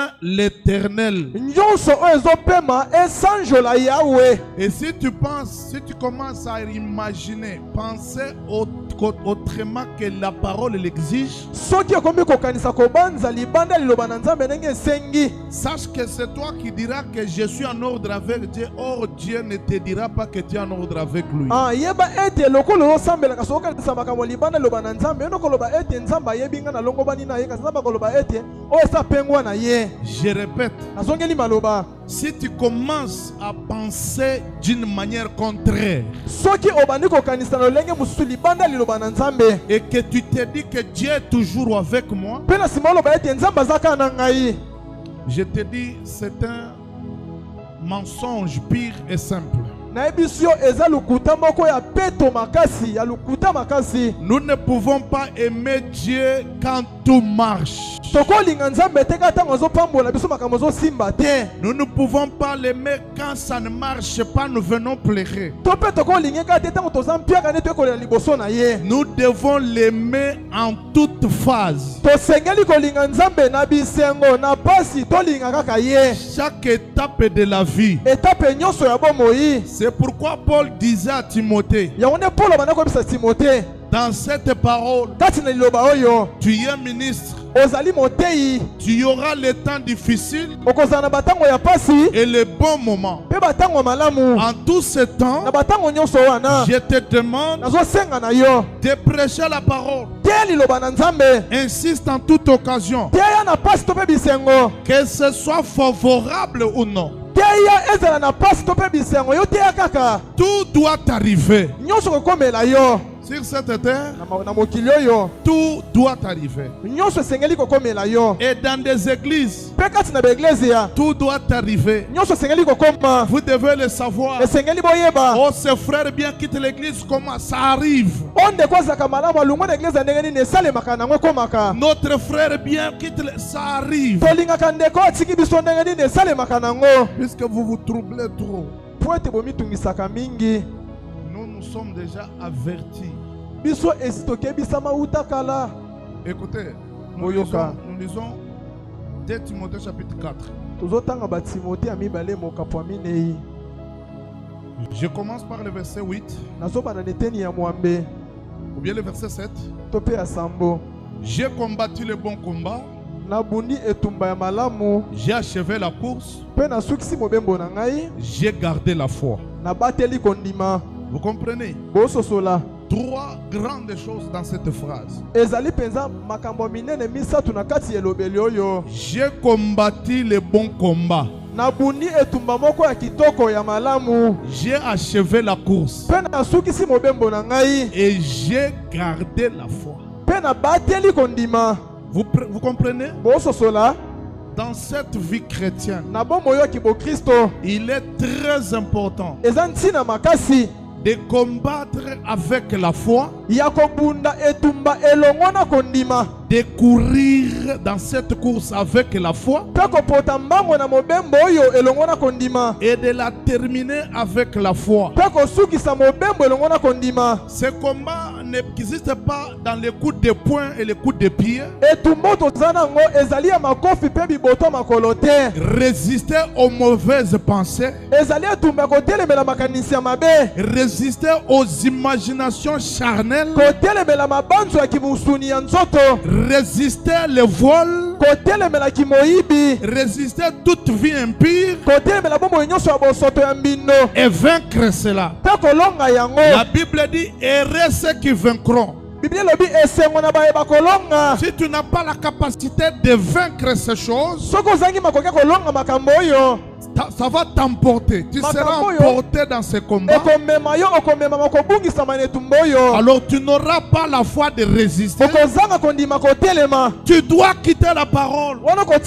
craint l'Éternel. Et si tu penses, si tu commences à imaginer, penser autrement que la parole l'exige, sache que c'est toi qui diras que je suis en ordre avec Dieu. Or Dieu ne te dira pas que tu es en ordre avec lui. Je répète, si tu commences à penser d'une manière contraire et que tu te dis que Dieu est toujours avec moi, je te dis, c'est un mensonge pur et simple. Nous ne pouvons pas aimer Dieu quand tout marche. Nous ne pouvons pas l'aimer quand ça ne marche pas, nous venons pleurer. Nous devons l'aimer en toute phase. Chaque étape de la vie. C'est pourquoi Paul disait à Timothée, dans cette parole, tu es ministre. Tu auras les temps difficiles et les bons moments. En tout ce temps, je te demande de prêcher la parole. Insiste en toute occasion, que ce soit favorable ou non. Tout doit arriver. Sur cette terre, tout doit arriver. Et dans des églises, tout doit arriver. Vous devez le savoir. Oh, ces frères bien quittent l'église, comment ça arrive? Notre frère bien quitte, ça arrive. Puisque vous vous troublez trop, nous sommes déjà avertis. Écoutez, nous lisons 2 Timothée chapitre 4. Je commence par le verset 8 ou bien le verset 7. J'ai combattu le bon combat. J'ai achevé la course. J'ai gardé la foi. Vous comprenez? 3 grandes choses dans cette phrase. J'ai combattu le bon combat. J'ai achevé la course. Et j'ai gardé la foi. Vous comprenez? Dans cette vie chrétienne, il est très important de combattre avec la foi, de courir dans cette course avec la foi et de la terminer avec la foi. Ce combat n'existe pas dans les coups de poing et les coups de pied. Résister aux mauvaises pensées, résister aux imaginations charnelles, résister le vol, résister toute vie impure et vaincre cela. La Bible dit, heureux ceux qui vaincront. Si tu n'as pas la capacité de vaincre ces choses, ça va t'emporter. Tu seras emporté dans ce combat. Alors tu n'auras pas la foi de résister. Tu dois quitter la parole. Tu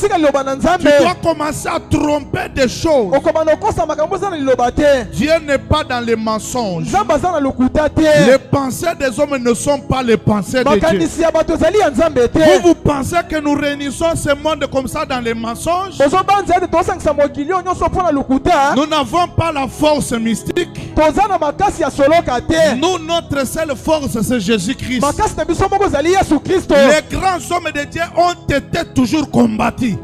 dois commencer à tromper des choses. Dieu n'est pas dans les mensonges. Les pensées des hommes ne sont pas les pensées de Dieu. Vous pensez que nous réunissons ce monde comme ça dans les mensonges? Nous n'avons pas la force mystique. Nous, notre seule force, c'est Jésus-Christ. Les grands hommes de Dieu ont été toujours combattus.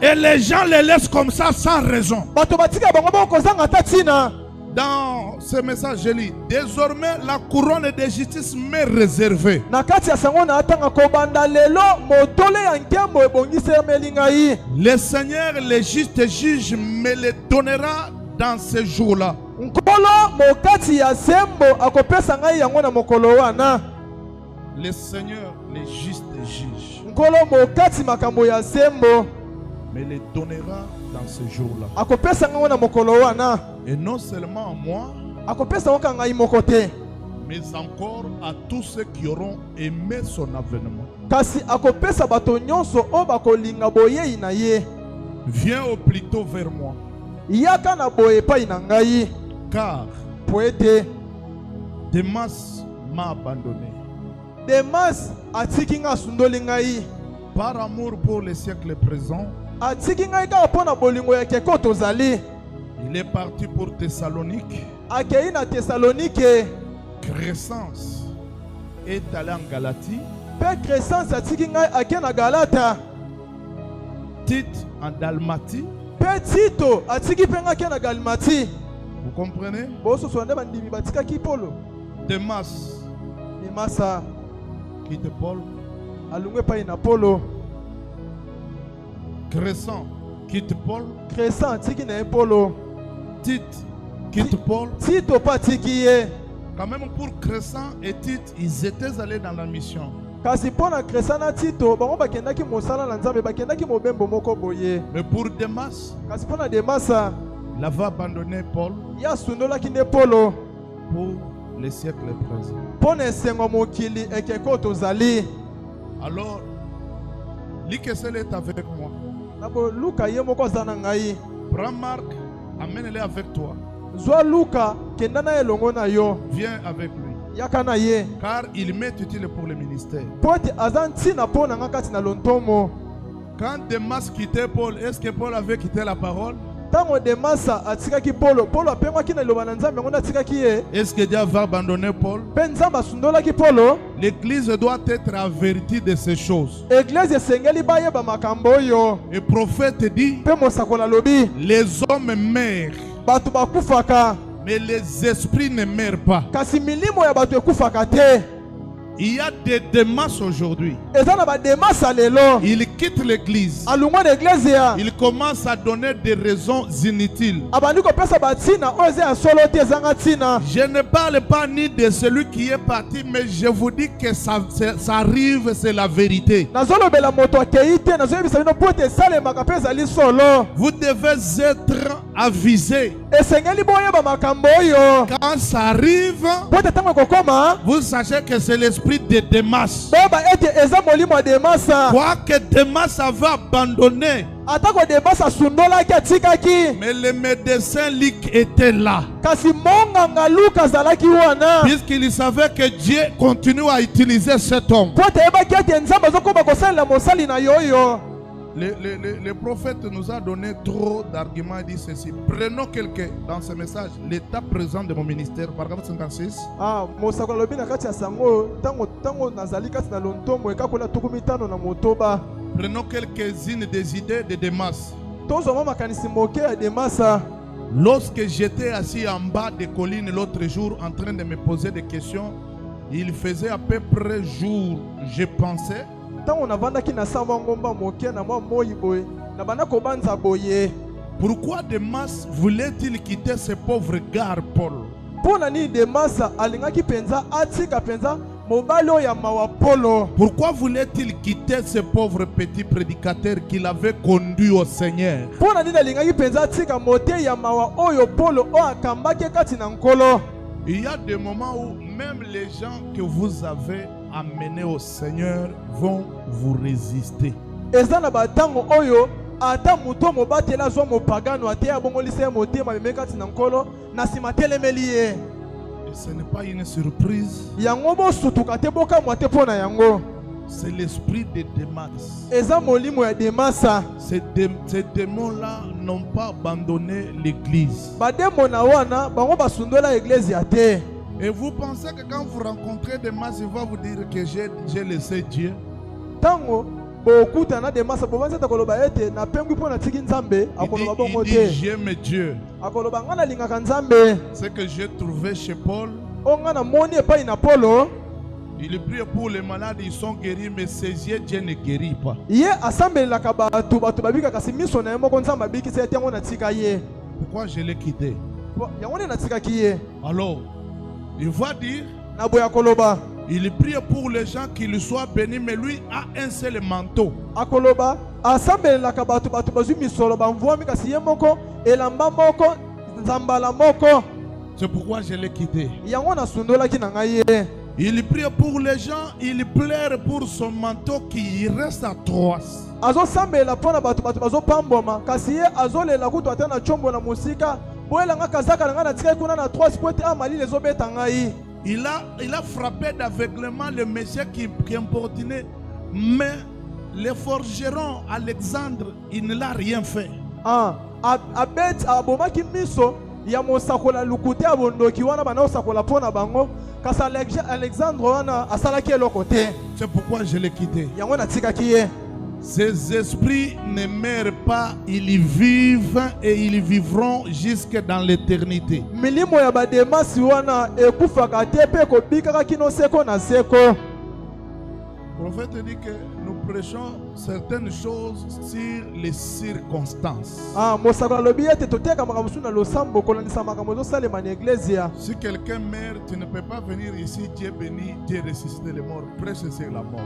Et les gens les laissent comme ça sans raison. Dans ce message, je lis: désormais la couronne de justice m'est réservée. Le Seigneur, le juste juge, me le donnera dans ce jour-là. Le Seigneur, le juste juge, me le donnera dans ce jour-là. Et non seulement à moi, mais encore à tous ceux qui auront aimé son avènement. Viens au plus tôt vers moi, car Demas m'a abandonné. Par amour pour les siècles présents, il est parti pour Thessalonique. Crescence est allé en Galatie. Tite en Dalmatie. Vous comprenez? Demas quitte Paul. Crescent quitte Paul. Tite quitte Paul. Quand même pour Crescent et Tite, ils étaient allés dans la mission. Mais pour Demas, il avait abandonné Paul pour les siècles présents. Alors, l'Ikessel est avec moi. Prends Marc, amène-le avec toi. Viens avec lui. Car il m'est utile pour le ministère. Quand Demas quittait Paul, est-ce que Paul avait quitté la parole? Est-ce que Dieu va abandonner Paul? L'église doit être avertie de ces choses. Et le prophète dit: les hommes meurent, mais les esprits ne meurent pas. Il y a des Demas aujourd'hui. Il quitte l'église. Il commence à donner des raisons inutiles. Je ne parle pas ni de celui qui est parti, mais je vous dis que ça arrive, c'est la vérité. Vous devez être avisé. Quand ça arrive, vous sachez que c'est l'esprit de Demas. Quoi que Demas avait abandonné, mais le médecin Luc était là. Puisqu'il savait que Dieu continue à utiliser cet homme. Le prophète nous a donné trop d'arguments. Il dit ceci: prenons quelqu'un dans ce message, l'état présent de mon ministère, paragraphe 56. Prenons quelques-unes des idées de Demas. Lorsque j'étais assis en bas des collines l'autre jour en train de me poser des questions, il faisait à peu près jour, je pensais. Pourquoi Demas voulait-il quitter ce pauvre gars Paul? Pourquoi voulait-il quitter ce pauvre petit prédicateur qu'il avait conduit au Seigneur? Il y a des moments où même les gens que vous avez amenés au Seigneur vont vous résister. Et ce n'est pas une surprise. c'est l'esprit de Démas. Ces démons-là n'ont pas abandonné l'église. Et vous pensez que quand vous rencontrez Démas, il va vous dire que j'ai laissé Dieu? Il dit j'aime Dieu. Ce que j'ai trouvé chez Paul, il prie pour les malades, ils sont guéris, mais ses yeux, Dieu ne guérit pas. Pourquoi je l'ai quitté? Alors, il va dire, il prie pour les gens qu'ils soient bénis, mais lui a un seul manteau. C'est pourquoi je l'ai quitté. Il prie pour les gens, il pleure pour son manteau qui reste à trois. Il a frappé d'aveuglement le monsieur qui importunait, mais le forgeron Alexandre, il ne l'a rien fait. C'est pourquoi je l'ai quitté. Ces esprits ne meurent pas, ils vivent et ils vivront jusque dans l'éternité. Le prophète dit que nous prêchons certaines choses sur les circonstances. Si quelqu'un meurt, tu ne peux pas venir ici, Dieu béni, Dieu ressuscite les morts. Prêche sur la mort.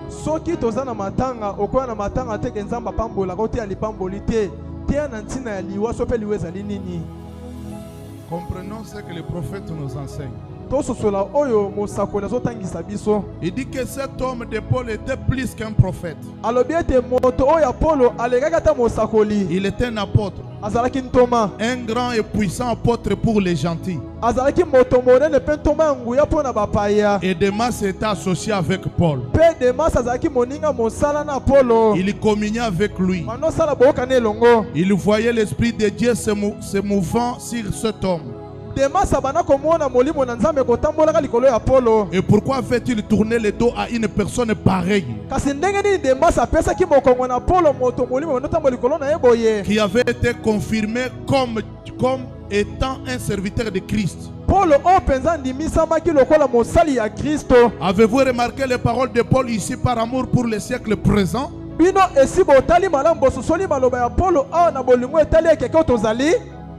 Comprenons ce que le prophète nous enseigne. Il dit que cet homme de Paul était plus qu'un prophète. Il était un apôtre, un grand et puissant apôtre pour les gentils. Et Démas était associé avec Paul. Il communiait avec lui. Il voyait l'esprit de Dieu se mouvant sur cet homme. Et pourquoi fait-il tourner le dos à une personne pareille qui avait été confirmé comme étant un serviteur de Christ? Avez-vous remarqué les paroles de Paul ici par amour pour le siècle présent?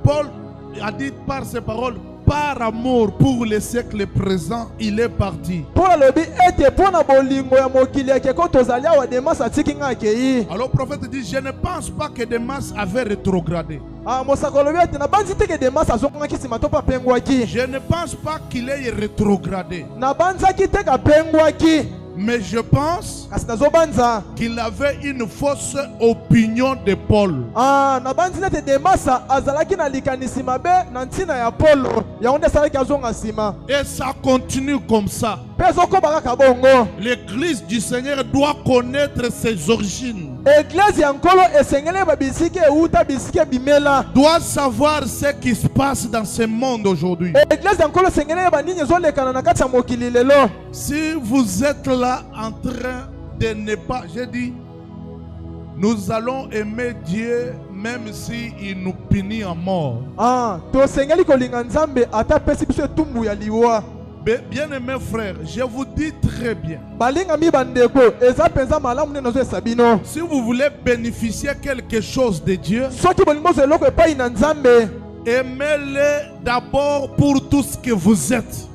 Paul a dit par ses paroles, par amour pour le siècle présent, il est parti. Alors le prophète dit, je ne pense pas que Démas avait rétrogradé. Je ne pense pas qu'il ait rétrogradé. Mais je pense qu'il avait une fausse opinion de Paul. Et ça continue comme ça. L'église du Seigneur doit connaître ses origines. Doit savoir ce qui se passe dans ce monde aujourd'hui. Si vous êtes là en train de ne pas, j'ai dit, nous allons aimer Dieu même si il nous punit à mort. Bien-aimés frères, je vous dis très bien. Si vous voulez bénéficier quelque chose de Dieu, aimez-le d'abord pour tout ce que vous êtes.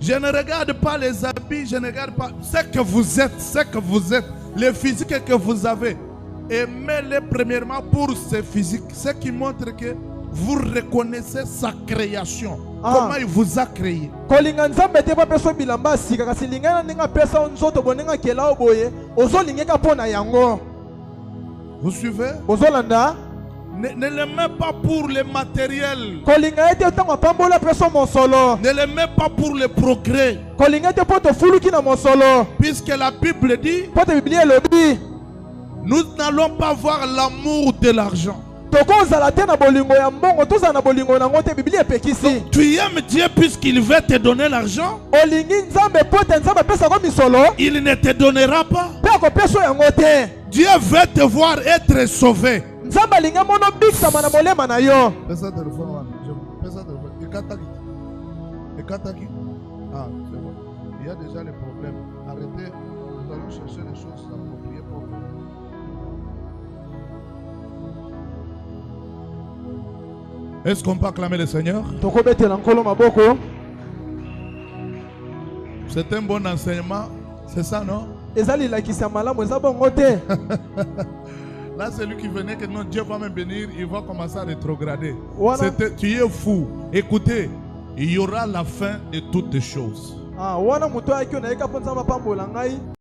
Je ne regarde pas les habits, je ne regarde pas ce que vous êtes, le physique que vous avez. Aimez-le premièrement pour ce physique, ce qui montre que vous reconnaissez sa création. Comment il vous a créé. Vous suivez? Ne les mets pas pour le matériel. Ne les mets pas pour le progrès. Puisque la Bible dit, nous n'allons pas voir l'amour de l'argent. Tu aimes Dieu puisqu'il veut te donner l'argent. Il ne te donnera pas. Dieu veut te voir être sauvé. Il y a déjà les problèmes. Arrêtez. Nous allons chercher les choses appropriées pour vous. Est-ce qu'on peut acclamer le Seigneur? C'est un bon enseignement. C'est ça, non? Là, c'est lui qui venait que non, Dieu va me bénir, il va commencer à rétrograder. Tu es fou. Écoutez, il y aura la fin de toutes les choses.